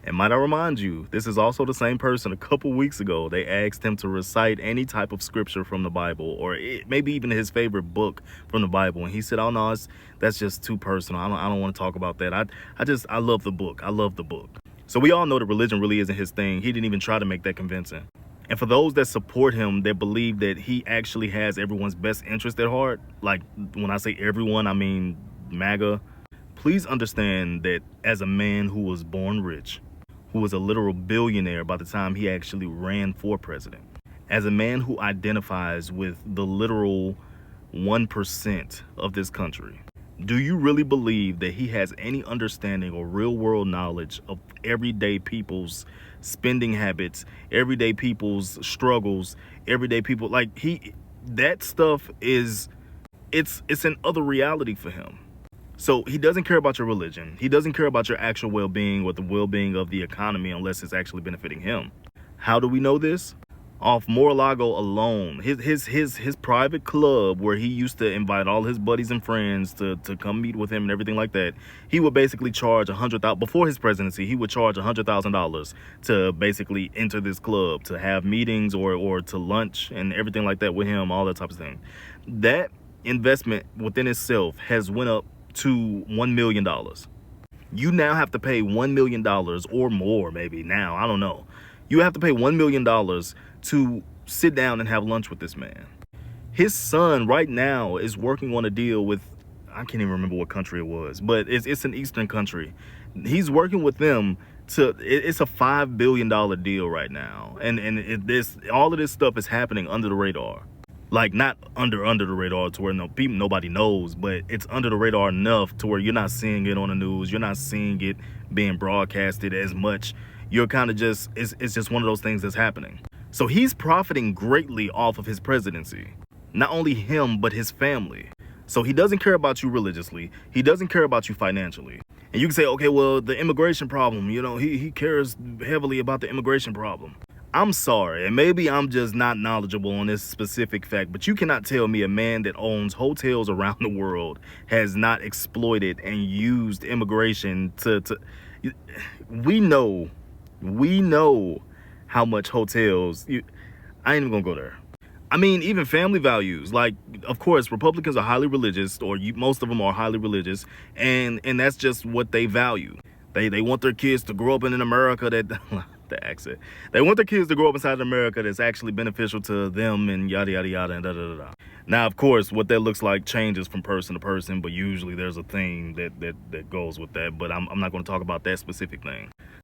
And might I remind you, this is also the same person a couple weeks ago. They asked him to recite any type of scripture from the Bible, or maybe even his favorite book from the Bible. And he said, oh no, that's just too personal. I don't want to talk about that. I love the book. I love the book. So we all know that religion really isn't his thing. He didn't even try to make that convincing. And for those that support him, that believe that he actually has everyone's best interest at heart, like when I say everyone, I mean MAGA, please understand that as a man who was born rich, who was a literal billionaire by the time he actually ran for president, as a man who identifies with the literal 1% of this country, do you really believe that he has any understanding or real world knowledge of everyday people's spending habits, everyday people's struggles, everyday people? Like, that stuff is, it's an other reality for him. So he doesn't care about your religion. He doesn't care about your actual well-being or the well-being of the economy unless it's actually benefiting him. How do we know this? Off Mar-a-Lago alone, his private club where he used to invite all his buddies and friends to come meet with him and everything like that, he would basically charge $100,000 before his presidency. He would charge $100,000 to basically enter this club, to have meetings or to lunch and everything like that with him, all that type of thing. That investment within itself has went up to $1 million. You now have to pay $1 million or more, maybe now, I don't know. You have to pay $1 million to sit down and have lunch with this man. His son right now is working on a deal with, I can't even remember what country it was, but it's an Eastern country. He's working with them it's a $5 billion deal right now. And all of this stuff is happening under the radar. Like, not under the radar to where nobody knows, but it's under the radar enough to where you're not seeing it on the news. You're not seeing it being broadcasted as much. You're kind of just, it's just one of those things that's happening. So he's profiting greatly off of his presidency. Not only him, but his family. So he doesn't care about you religiously. He doesn't care about you financially. And you can say, okay, well, the immigration problem, he cares heavily about the immigration problem. I'm sorry, and maybe I'm just not knowledgeable on this specific fact, but you cannot tell me a man that owns hotels around the world has not exploited and used immigration to we know how much hotels, I ain't even gonna go there. I mean, even family values, like, of course, Republicans are highly religious, or most of them are highly religious, and that's just what they value. They want their kids to grow up in an America that, the accent, they want their kids to grow up inside an America that's actually beneficial to them and yada, yada, yada, and da, da, da, da. Now, of course, what that looks like changes from person to person, but usually there's a thing that goes with that, but I'm not going to talk about that specific thing.